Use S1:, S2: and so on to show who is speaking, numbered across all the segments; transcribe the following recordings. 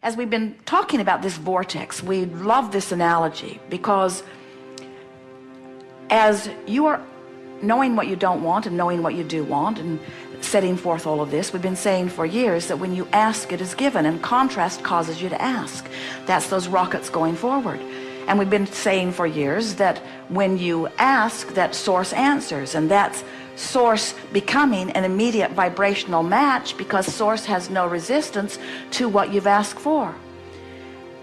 S1: As we've been talking about this vortex, we love this analogy because as you are knowing what you don't want and knowing what you do want and setting forth all of this, we've been saying for years that when you ask, it is given, and contrast causes you to ask. That's those rockets going forward. And we've been saying for years that when you ask, that source answers, and that's source becoming an immediate vibrational match because source has no resistance to what you've asked for.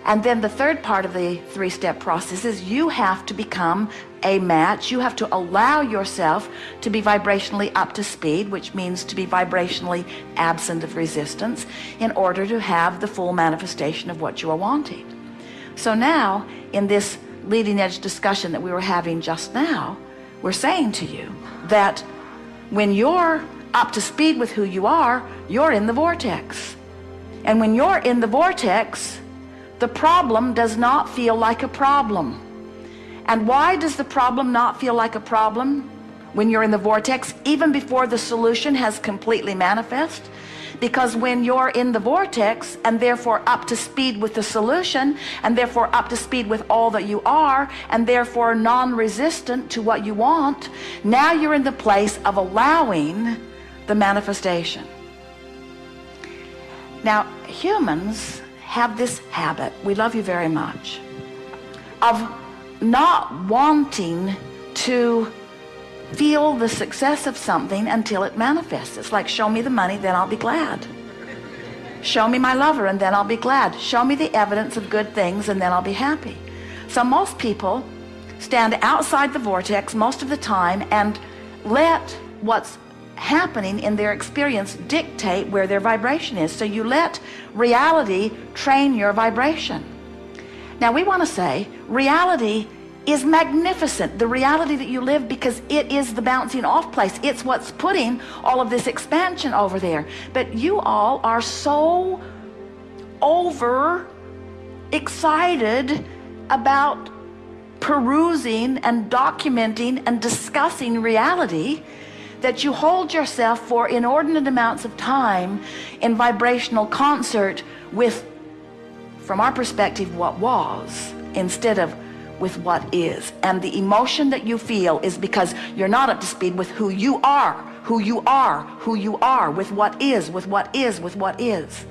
S1: And then the third part of the three-step process is you have to become a match. You have to allow yourself to be vibrationally up to speed, which means to be vibrationally absent of resistance, in order to have the full manifestation of what you are wanting. So now, in this leading edge discussion that we were having just now, we're saying to you that when you're up to speed with who you are, you're in the vortex. And when you're in the vortex, the problem does not feel like a problem. And why does the problem not feel like a problem when you're in the vortex, even before the solution has completely manifest? Because when you're in the vortex and therefore up to speed with the solution, and therefore up to speed with all that you are, and therefore non-resistant to what you want, now you're in the place of allowing the manifestation. Now, humans have this habit, we love you very much, of not wanting to feel the success of something until it manifests. It's like, show me the money, then I'll be glad. Show me my lover, and then I'll be glad. Show me the evidence of good things, and then I'll be happy. So most people stand outside the vortex most of the time and let what's happening in their experience dictate where their vibration is. So you let reality train your vibration. Now we want to say reality is magnificent, the reality that you live, because it is the bouncing off place. It's what's putting all of this expansion over there. But you all are so over excited about perusing and documenting and discussing reality that you hold yourself for inordinate amounts of time in vibrational concert with, from our perspective, what was, instead of with what is. And the emotion that you feel is because you're not up to speed with who you are, who you are, who you are, with what is, with what is, with what is.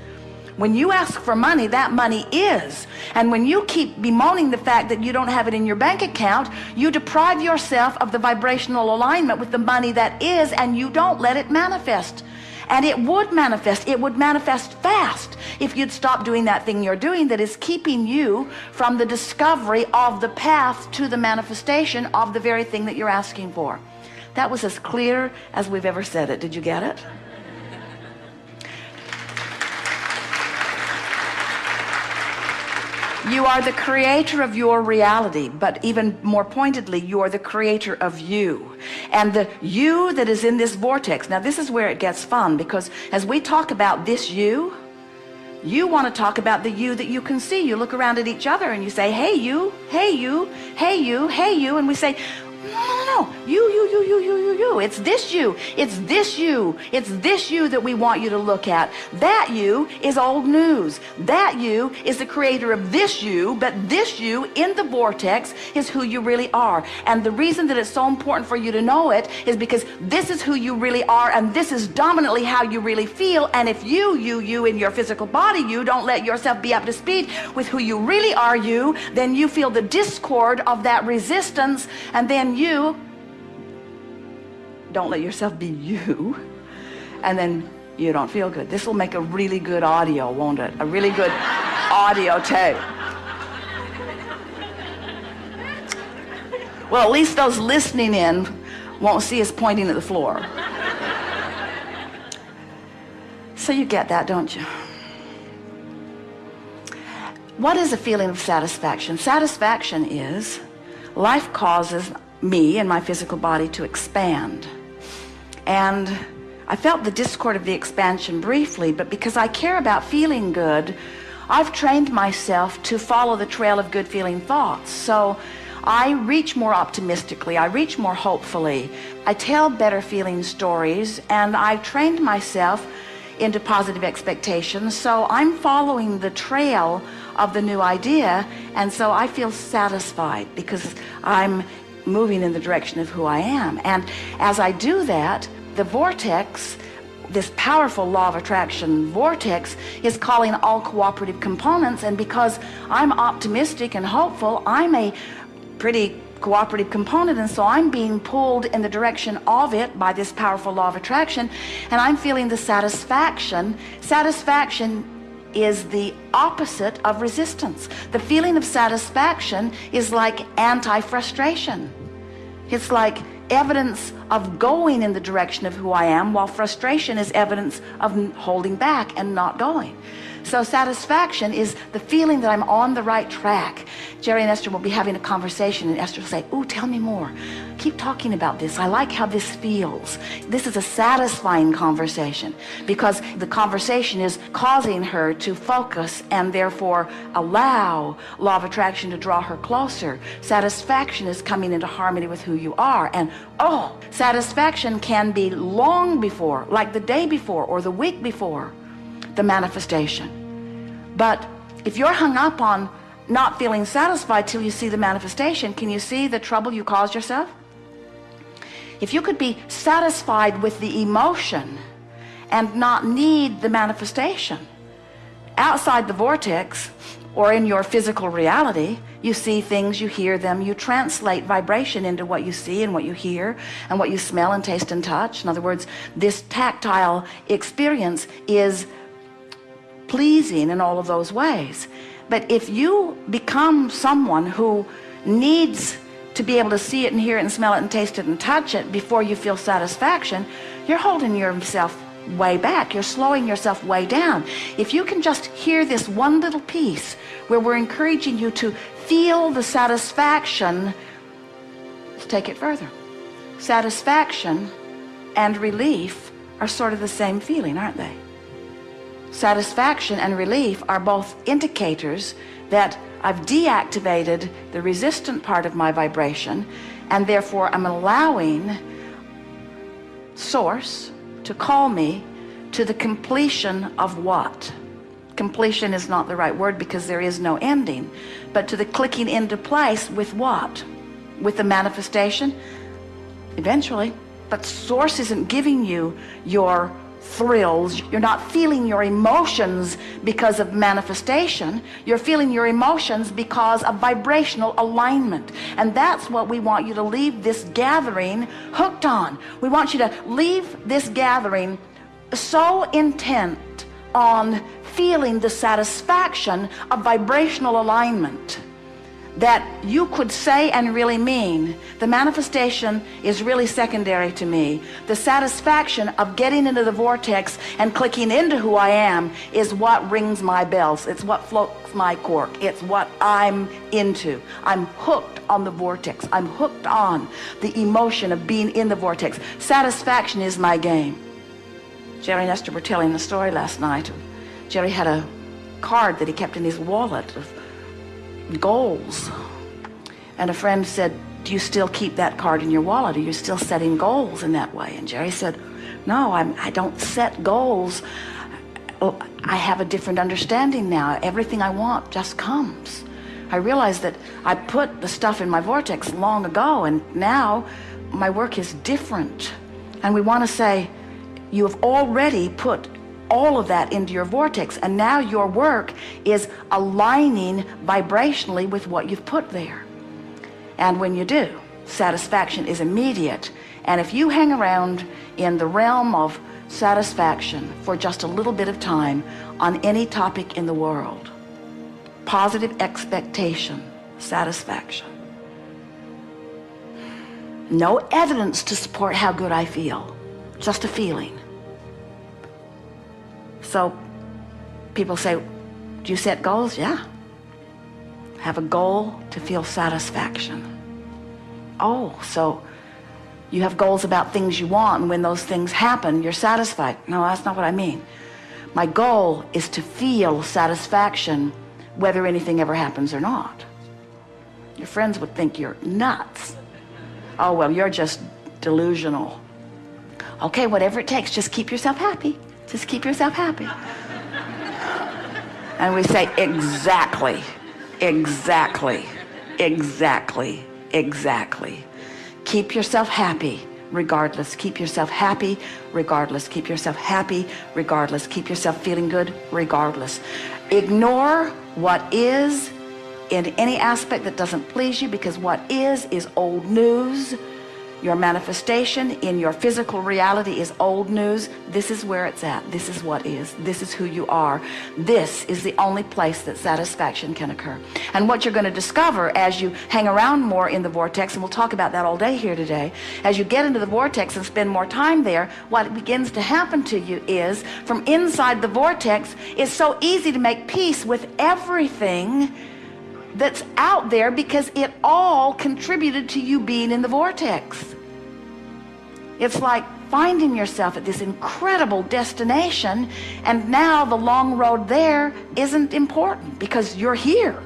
S1: When you ask for money, that money is. And when you keep bemoaning the fact that you don't have it in your bank account, you deprive yourself of the vibrational alignment with the money that is, and you don't let it manifest. And it would manifest. It would manifest fast if you'd stop doing that thing you're doing that is keeping you from the discovery of the path to the manifestation of the very thing that you're asking for. That was as clear as we've ever said it. Did you get it? You are the creator of your reality, but even more pointedly, you are the creator of you. And the you that is in this vortex, now this is where it gets fun, because as we talk about this you want to talk about the you that you can see. You look around at each other and you say, hey you, hey you, hey you, hey you, and we say, no, you. It's this you. It's this you. It's this you that we want you to look at. That you is old news. That you is the creator of this you, but this you in the vortex is who you really are. And the reason that it's so important for you to know it is because this is who you really are, and this is dominantly how you really feel. And if you in your physical body, you don't let yourself be up to speed with who you really are, then you feel the discord of that resistance, and then you don't let yourself be you, and then you don't feel good. This will make a really good audio, won't it? A really good audio tape. Well, at least those listening in won't see us pointing at the floor. So you get that, don't you? What is a feeling of satisfaction? Satisfaction is life causes me and my physical body to expand. And I felt the discord of the expansion briefly, but because I care about feeling good, I've trained myself to follow the trail of good feeling thoughts. So I reach more optimistically, I reach more hopefully, I tell better feeling stories, and I've trained myself into positive expectations. So I'm following the trail of the new idea, and so I feel satisfied because I'm moving in the direction of who I am. And as I do that, the vortex, this powerful law of attraction vortex, is calling all cooperative components. And because I'm optimistic and hopeful, I'm a pretty cooperative component, and so I'm being pulled in the direction of it by this powerful law of attraction, and I'm feeling the satisfaction. Satisfaction is the opposite of resistance. The feeling of satisfaction is like anti-frustration. It's like evidence of going in the direction of who I am, while frustration is evidence of holding back and not going. So satisfaction is the feeling that I'm on the right track. Jerry and Esther will be having a conversation, and Esther will say, "Ooh, tell me more. Keep talking about this. I like how this feels." This is a satisfying conversation because the conversation is causing her to focus and therefore allow law of attraction to draw her closer. Satisfaction is coming into harmony with who you are. And oh, satisfaction can be long before, like the day before or the week before, the manifestation. But if you're hung up on not feeling satisfied till you see the manifestation, can you see the trouble you caused yourself? If you could be satisfied with the emotion and not need the manifestation, outside the vortex or in your physical reality, you see things, you hear them, you translate vibration into what you see and what you hear and what you smell and taste and touch. In other words, this tactile experience is pleasing in all of those ways. But if you become someone who needs to be able to see it and hear it and smell it and taste it and touch it before you feel satisfaction, you're holding yourself way back. You're slowing yourself way down. If you can just hear this one little piece where we're encouraging you to feel the satisfaction, let's take it further. Satisfaction and relief are sort of the same feeling, aren't they? Satisfaction and relief are both indicators that I've deactivated the resistant part of my vibration, and therefore I'm allowing Source to call me to the completion of what? Completion is not the right word because there is no ending, but to the clicking into place with what? With the manifestation? Eventually. But Source isn't giving you your thrills. You're not feeling your emotions because of manifestation. You're feeling your emotions because of vibrational alignment. And that's what we want you to leave this gathering hooked on. We want you to leave this gathering so intent on feeling the satisfaction of vibrational alignment that you could say and really mean, the manifestation is really secondary to me. The satisfaction of getting into the vortex and clicking into who I am is what rings my bells. It's what floats my cork. It's what I'm into. I'm hooked on the vortex. I'm hooked on the emotion of being in the vortex. Satisfaction is my game. Jerry and Esther were telling the story last night. Jerry had a card that he kept in his wallet of goals, and a friend said, "Do you still keep that card in your wallet? Are you still setting goals in that way?" And Jerry said, "No, I don't set goals. I have a different understanding now. Everything I want just comes. I realize that I put the stuff in my vortex long ago, and now my work is different." And we want to say, you have already put all of that into your vortex, and now your work is aligning vibrationally with what you've put there. And when you do, satisfaction is immediate. And if you hang around in the realm of satisfaction for just a little bit of time on any topic in the world, positive expectation, satisfaction, no evidence to support how good I feel, just a feeling. So people say, "Do you set goals?" Yeah. Have a goal to feel satisfaction. Oh, so you have goals about things you want, and when those things happen, you're satisfied. No, that's not what I mean. My goal is to feel satisfaction whether anything ever happens or not. Your friends would think you're nuts. Oh, well, you're just delusional. Okay, whatever it takes, just keep yourself happy. Just keep yourself happy. And we say, exactly, exactly, exactly, exactly. Keep yourself happy regardless. Keep yourself happy regardless. Keep yourself happy regardless. Keep yourself feeling good regardless. Ignore what is in any aspect that doesn't please you, because what is old news. Your manifestation in your physical reality is old news. This is where it's at. This is what is. This is who you are. This is the only place that satisfaction can occur. And what you're going to discover as you hang around more in the vortex, and we'll talk about that all day here today, as you get into the vortex and spend more time there, what begins to happen to you is, from inside the vortex, it's so easy to make peace with everything that's out there, because it all contributed to you being in the vortex. It's like finding yourself at this incredible destination, and now the long road there isn't important because you're here.